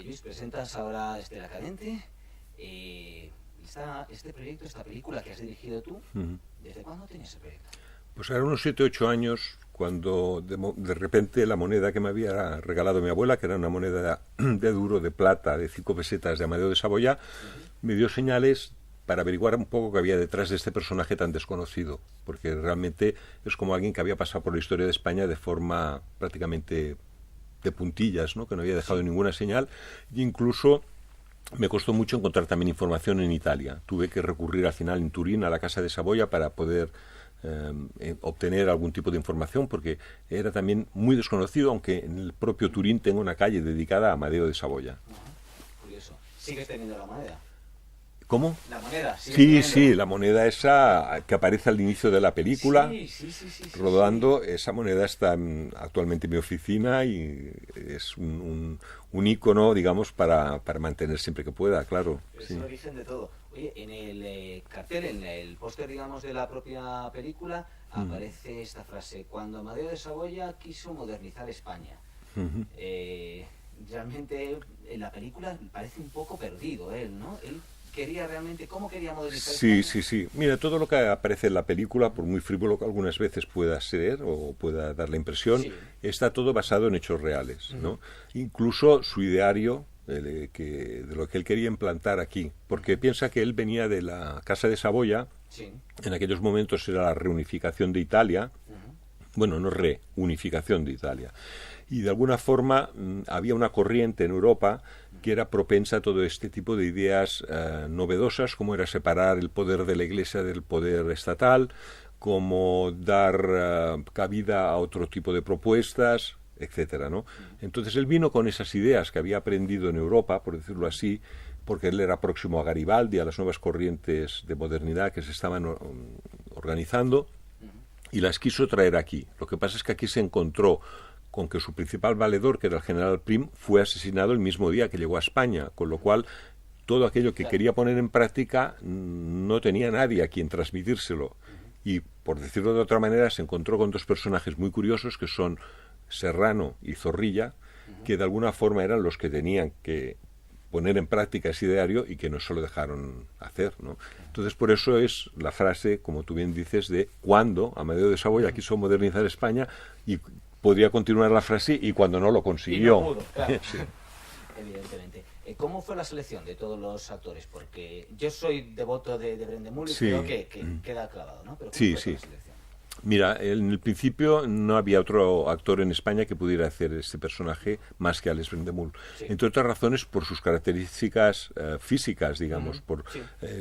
Luis, presentas ahora Estela Cadente. Este proyecto, esta película que has dirigido tú, ¿desde cuándo tienes ese proyecto? Pues ahora unos 7 o 8 años, cuando de repente la moneda que me había regalado mi abuela, que era una moneda de duro, de plata, de 5 pesetas de Amadeo de Saboya, me dio señales para averiguar un poco qué había detrás de este personaje tan desconocido, porque realmente es como alguien que había pasado por la historia de España de forma prácticamente de puntillas, ¿no? Que no había dejado ninguna señal, e incluso me costó mucho encontrar también información en Italia. Tuve que recurrir al final en Turín a la Casa de Saboya para poder obtener algún tipo de información, porque era también muy desconocido, aunque en el propio Turín tengo una calle dedicada a Amadeo de Saboya. Curioso. ¿Sigues teniendo la moneda? ¿Cómo? La moneda, sí, la moneda esa que aparece al inicio de la película, sí, rodando, esa moneda está actualmente en mi oficina y es un ícono, digamos, para mantener siempre que pueda, claro. Es el origen de todo. Oye, en el cartel, en el póster, digamos, de la propia película, aparece esta frase: cuando Amadeo de Saboya quiso modernizar España. Realmente en la película parece un poco perdido él, ¿no? Él quería realmente, ¿cómo quería modernizar España? Sí. Mira, todo lo que aparece en la película, por muy frívolo que algunas veces pueda ser o pueda dar la impresión, está todo basado en hechos reales, ¿no? Incluso su ideario, de lo que él quería implantar aquí, porque piensa que él venía de la Casa de Saboya, en aquellos momentos era la reunificación de Italia, bueno, no reunificación de Italia, y de alguna forma había una corriente en Europa que era propensa a todo este tipo de ideas novedosas, como era separar el poder de la Iglesia del poder estatal, como dar cabida a otro tipo de propuestas, etcétera, ¿no? Entonces él vino con esas ideas que había aprendido en Europa, por decirlo así, porque él era próximo a Garibaldi, a las nuevas corrientes de modernidad que se estaban organizando, y las quiso traer aquí. Lo que pasa es que aquí se encontró con que su principal valedor, que era el general Prim, fue asesinado el mismo día que llegó a España, con lo cual todo aquello que quería poner en práctica no tenía nadie a quien transmitírselo. Y, por decirlo de otra manera, se encontró con dos personajes muy curiosos, que son Serrano y Zorrilla, que de alguna forma eran los que tenían que poner en práctica ese ideario y que no se lo dejaron hacer, ¿no? Entonces, por eso es la frase, como tú bien dices, de cuando Amadeo de Saboya quiso modernizar España, y podría continuar la frase, y cuando no lo consiguió. Y no pudo, claro. Evidentemente. ¿Cómo fue la selección de todos los actores? Porque yo soy devoto de Brendemühl y creo que queda clavado, ¿no? Pero ¿cómo fue la selección? Mira, en el principio no había otro actor en España que pudiera hacer este personaje más que Alex Brendemühl. Entre otras razones por sus características físicas, digamos, por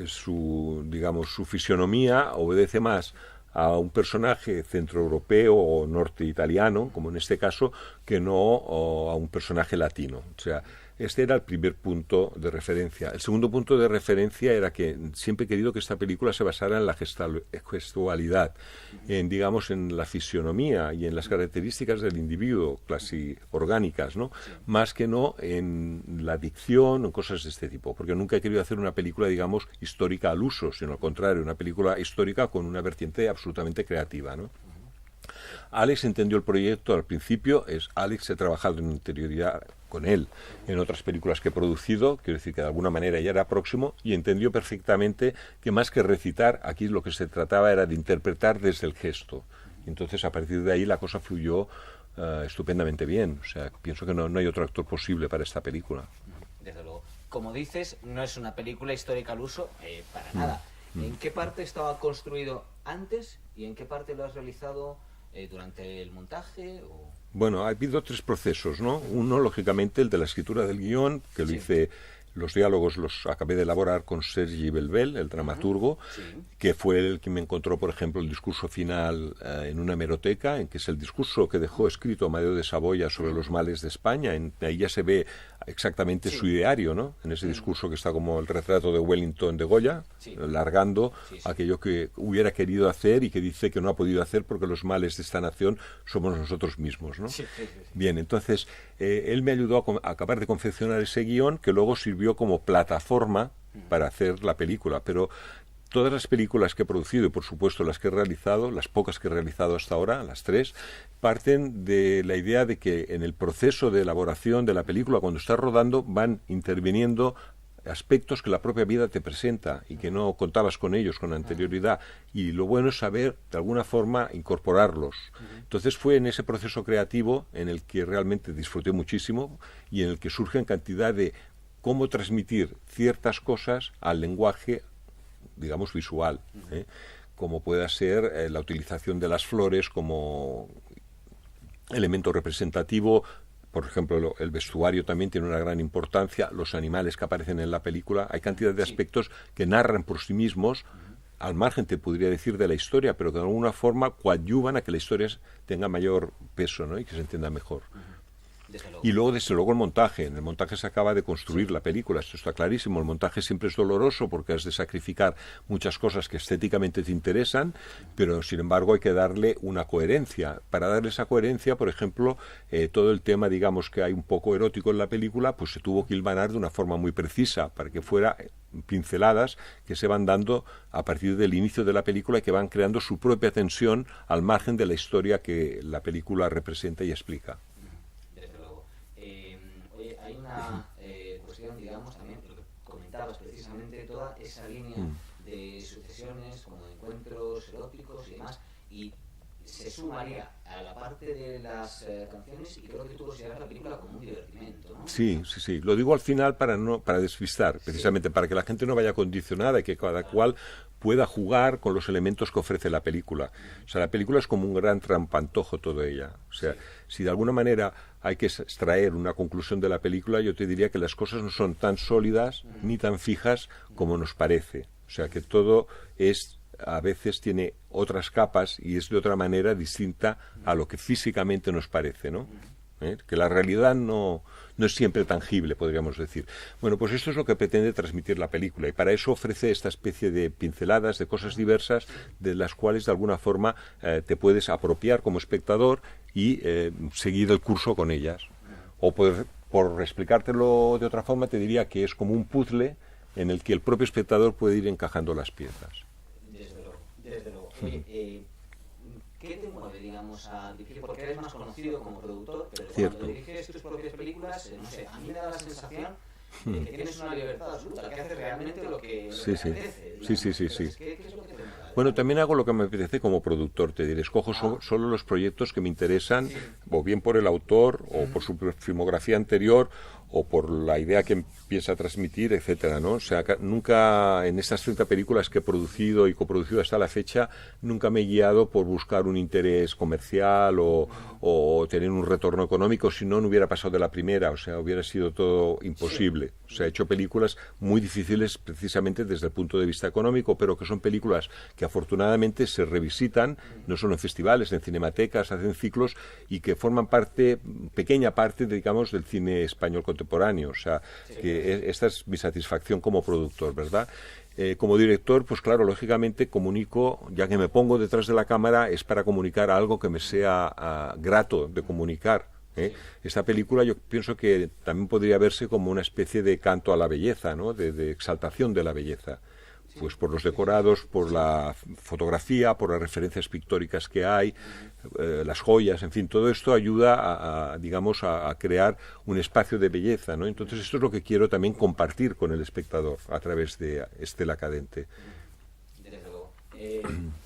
su fisionomía obedece más a un personaje centroeuropeo o norte italiano, como en este caso, que no a un personaje latino. O sea, este era el primer punto de referencia. El segundo punto de referencia era que siempre he querido que esta película se basara en la gestualidad, en la fisionomía y en las características del individuo, casi orgánicas, ¿no? Más que no en la dicción o en cosas de este tipo, porque nunca he querido hacer una película, digamos, histórica al uso, sino al contrario, una película histórica con una vertiente absolutamente creativa, ¿no? Alex entendió el proyecto al principio. Alex he trabajado en interioridad con él en otras películas que he producido, quiero decir que de alguna manera ya era próximo, y entendió perfectamente que más que recitar, aquí lo que se trataba era de interpretar desde el gesto. Entonces, a partir de ahí la cosa fluyó estupendamente bien. O sea, pienso que no hay otro actor posible para esta película. Desde luego. Como dices, no es una película histórica al uso, para nada. ¿En qué parte estaba construido antes y en qué parte lo has realizado durante el montaje? Bueno, ha habido 3 procesos, ¿no? Uno, lógicamente, el de la escritura del guión, que lo hice. Los diálogos los acabé de elaborar con Sergi Belbel, el dramaturgo, que fue el que me encontró, por ejemplo, el discurso final en una hemeroteca, en que es el discurso que dejó escrito Amadeo de Saboya sobre los males de España. Ahí ya se ve exactamente su ideario, ¿no? En ese discurso que está como el retrato de Wellington de Goya, largando aquello que hubiera querido hacer y que dice que no ha podido hacer porque los males de esta nación somos nosotros mismos, ¿no? Bien, entonces él me ayudó a acabar de confeccionar ese guión, que luego sirvió como plataforma para hacer la película, pero todas las películas que he producido y por supuesto las que he realizado, las pocas que he realizado hasta ahora, las 3, parten de la idea de que en el proceso de elaboración de la película, cuando estás rodando, van interviniendo aspectos que la propia vida te presenta y que no contabas con ellos con anterioridad, y lo bueno es saber de alguna forma incorporarlos. Entonces fue en ese proceso creativo en el que realmente disfruté muchísimo y en el que surgen cantidad de cómo transmitir ciertas cosas al lenguaje, digamos, visual, como pueda ser la utilización de las flores como elemento representativo. Por ejemplo, el vestuario también tiene una gran importancia, los animales que aparecen en la película, hay cantidad de aspectos que narran por sí mismos, al margen te podría decir de la historia, pero que de alguna forma coadyuvan a que la historia tenga mayor peso, ¿no? Y que se entienda mejor. Y luego, desde luego, el montaje. En el montaje se acaba de construir la película, esto está clarísimo. El montaje siempre es doloroso porque has de sacrificar muchas cosas que estéticamente te interesan, pero sin embargo hay que darle una coherencia. Para darle esa coherencia, por ejemplo, todo el tema, digamos, que hay un poco erótico en la película, pues se tuvo que hilvanar de una forma muy precisa para que fuera pinceladas que se van dando a partir del inicio de la película y que van creando su propia tensión al margen de la historia que la película representa y explica. Hay una cuestión, digamos, también, lo que comentabas precisamente, toda esa línea de sucesiones, como de encuentros eróticos y demás, y se sumaría a la parte de las canciones, y creo que tú consideras la película como un divertimento, ¿no? Sí. Lo digo al final para despistar, precisamente para que la gente no vaya condicionada y que cada cual pueda jugar con los elementos que ofrece la película. O sea, la película es como un gran trampantojo toda ella. O sea, si de alguna manera hay que extraer una conclusión de la película, yo te diría que las cosas no son tan sólidas ni tan fijas como nos parece. O sea, que todo a veces tiene otras capas y es de otra manera distinta a lo que físicamente nos parece, ¿no? Que la realidad no es siempre tangible, podríamos decir. Bueno, pues esto es lo que pretende transmitir la película y para eso ofrece esta especie de pinceladas de cosas diversas de las cuales de alguna forma te puedes apropiar como espectador y seguir el curso con ellas. O por explicártelo de otra forma, te diría que es como un puzzle en el que el propio espectador puede ir encajando las piezas. Desde luego. ¿Qué te mueve, digamos, a dirigir? Porque eres más conocido como productor, pero cuando diriges tus propias películas, no sé, a mí me da la sensación de que tienes una libertad absoluta, que haces realmente lo que te apetece. Sí. ¿Qué es lo que te mueve? Bueno, también hago lo que me apetece como productor, te diré. Escojo solo los proyectos que me interesan, o bien por el autor, o por su filmografía anterior, o por la idea que empieza a transmitir, etcétera, ¿no? O sea, nunca en estas 30 películas que he producido y coproducido hasta la fecha, nunca me he guiado por buscar un interés comercial o tener un retorno económico, si no hubiera pasado de la primera, o sea, hubiera sido todo imposible. O sea, he hecho películas muy difíciles precisamente desde el punto de vista económico, pero que son películas que afortunadamente se revisitan, no solo en festivales, en cinematecas, hacen ciclos y que forman pequeña parte, digamos, del cine español contemporáneo. O sea, que esta es mi satisfacción como productor, ¿verdad? Como director, pues claro, lógicamente comunico, ya que me pongo detrás de la cámara, es para comunicar algo que me sea grato de comunicar. Esta película yo pienso que también podría verse como una especie de canto a la belleza, ¿no? de exaltación de la belleza. Pues por los decorados, por la fotografía, por las referencias pictóricas que hay, las joyas, en fin, todo esto ayuda a crear un espacio de belleza, ¿no? Entonces esto es lo que quiero también compartir con el espectador a través de Estela Cadente. Desde luego.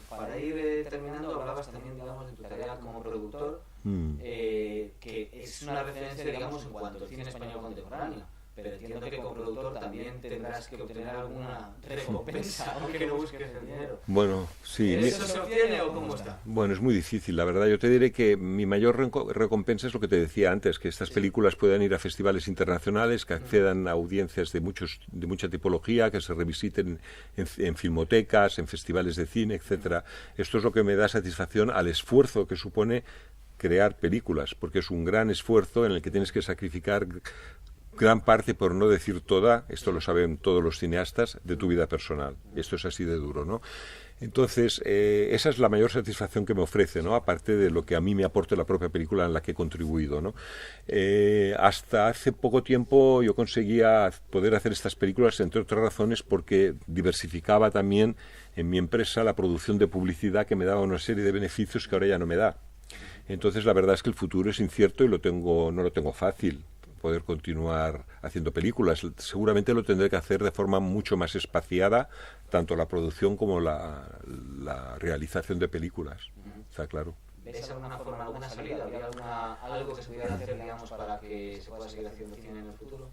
Para ir terminando, hablabas también, digamos, de tu tarea como productor, que es una referencia, digamos, en cuanto al cine español contemporáneo. Pero entiendo que como productor también tendrás que obtener alguna recompensa, aunque no busques el dinero. Bueno, sí. ¿Eso se obtiene o cómo está? Bueno, es muy difícil, la verdad. Yo te diré que mi mayor recompensa es lo que te decía antes, que estas películas puedan ir a festivales internacionales, que accedan a audiencias de mucha tipología, que se revisiten en filmotecas, en festivales de cine, etcétera. Esto es lo que me da satisfacción al esfuerzo que supone crear películas, porque es un gran esfuerzo en el que tienes que sacrificar gran parte, por no decir toda, esto lo saben todos los cineastas, de tu vida personal. Esto es así de duro, ¿no? Entonces, esa es la mayor satisfacción que me ofrece, ¿no? Aparte de lo que a mí me aporte la propia película en la que he contribuido, ¿no? Hasta hace poco tiempo yo conseguía poder hacer estas películas, entre otras razones, porque diversificaba también en mi empresa la producción de publicidad, que me daba una serie de beneficios que ahora ya no me da. Entonces, la verdad es que el futuro es incierto y no lo tengo fácil poder continuar haciendo películas. Seguramente lo tendré que hacer de forma mucho más espaciada, tanto la producción como la realización de películas. Está claro. ¿Ves alguna forma, alguna salida? ¿Habría algo que se pudiera hacer, digamos, para que se pueda seguir haciendo cine en el futuro?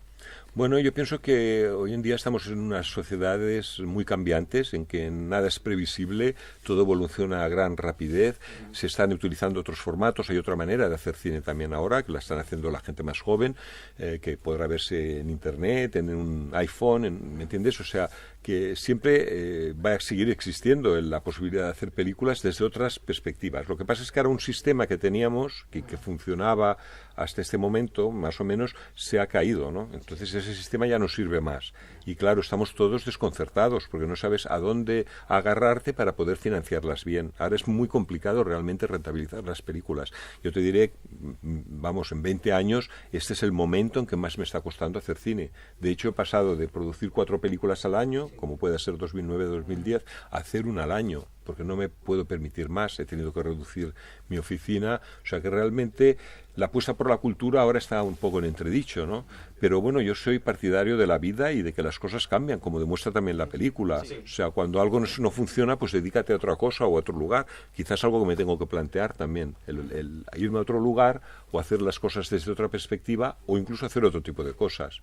Bueno, yo pienso que hoy en día estamos en unas sociedades muy cambiantes, en que nada es previsible, todo evoluciona a gran rapidez, se están utilizando otros formatos, hay otra manera de hacer cine también ahora, que la están haciendo la gente más joven, que podrá verse en Internet, en un iPhone, ¿me entiendes? O sea, que siempre va a seguir existiendo la posibilidad de hacer películas desde otras perspectivas. Lo que pasa es que ahora un sistema que teníamos, que funcionaba hasta este momento, más o menos, se ha caído, ¿no? Entonces ese sistema ya no sirve más. Y claro, estamos todos desconcertados, porque no sabes a dónde agarrarte para poder financiarlas bien. Ahora es muy complicado realmente rentabilizar las películas. Yo te diré, vamos, en 20 años, este es el momento en que más me está costando hacer cine. De hecho, he pasado de producir 4 películas al año, como puede ser 2009-2010, a hacer una al año, porque no me puedo permitir más, he tenido que reducir mi oficina, o sea que realmente la apuesta por la cultura ahora está un poco en entredicho, ¿no? Pero bueno, yo soy partidario de la vida y de que las cosas cambian, como demuestra también la película. Sí. O sea, cuando algo no funciona, pues dedícate a otra cosa o a otro lugar. Quizás algo que me tengo que plantear también, el irme a otro lugar o hacer las cosas desde otra perspectiva o incluso hacer otro tipo de cosas.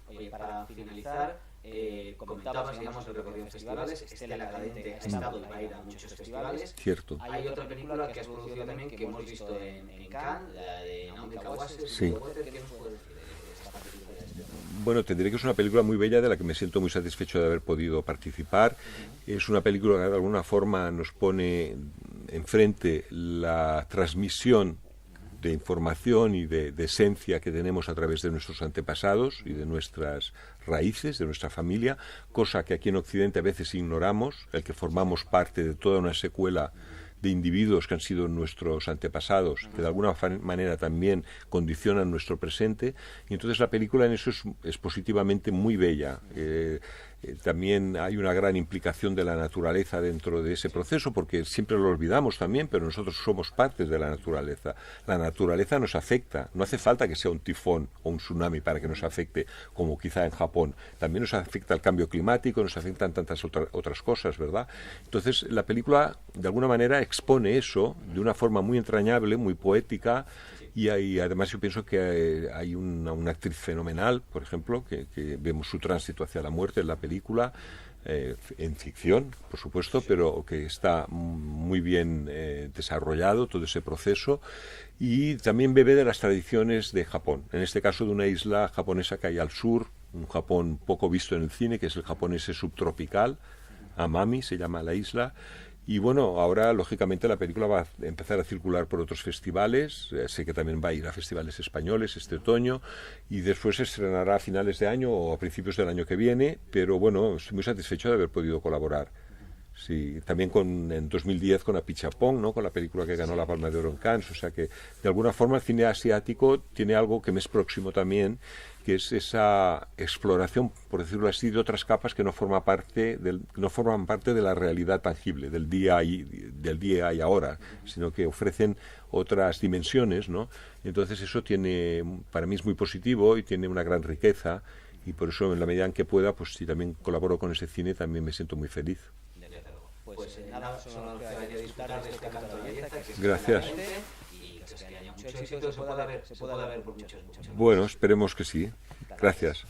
Oye, para finalizar, comentabas, digamos, el recorrido en festivales. Estela Cadente ha estado y va a ir a muchos festivales. Cierto. Hay otra película que has producido también que hemos visto en Cannes, la de Naomi Kawase. Sí. ¿Qué nos puedes decir de esta película? Bueno, te diré que es una película muy bella de la que me siento muy satisfecho de haber podido participar. Es una película que de alguna forma nos pone enfrente la transmisión de información y de esencia que tenemos a través de nuestros antepasados y de nuestras raíces, de nuestra familia, cosa que aquí en Occidente a veces ignoramos, el que formamos parte de toda una secuela de individuos que han sido nuestros antepasados, que de alguna manera también condicionan nuestro presente, y entonces la película en eso es positivamente muy bella. También hay una gran implicación de la naturaleza dentro de ese proceso, porque siempre lo olvidamos también, pero nosotros somos partes de la naturaleza. La naturaleza nos afecta, no hace falta que sea un tifón o un tsunami para que nos afecte, como quizá en Japón. También nos afecta el cambio climático, nos afectan tantas otras cosas, ¿verdad? Entonces la película de alguna manera expone eso de una forma muy entrañable, muy poética. Y además yo pienso que hay una actriz fenomenal, por ejemplo, que vemos su tránsito hacia la muerte en la película, en ficción, por supuesto, pero que está muy bien desarrollado todo ese proceso, y también bebe de las tradiciones de Japón, en este caso de una isla japonesa que hay al sur, un Japón poco visto en el cine, que es el Japón ese subtropical, Amami se llama la isla. Y bueno, ahora lógicamente la película va a empezar a circular por otros festivales, sé que también va a ir a festivales españoles este otoño, y después se estrenará a finales de año o a principios del año que viene, pero bueno, estoy muy satisfecho de haber podido colaborar. Sí, también en 2010 con Apichapong, ¿no? Con la película que ganó la Palma de Oro en Cannes, o sea que de alguna forma el cine asiático tiene algo que me es próximo también, que es esa exploración, por decirlo así, de otras capas que no forman parte de la realidad tangible, del día y ahora, sino que ofrecen otras dimensiones, ¿no? Entonces eso para mí es muy positivo y tiene una gran riqueza, y por eso en la medida en que pueda, pues si también colaboro con ese cine, también me siento muy feliz. Pues nada, solo que vaya a disfrutar de este canto de belleza. Gracias. Y que haya mucho éxito, se pueda ver por muchos. Bueno, esperemos que sí. Gracias.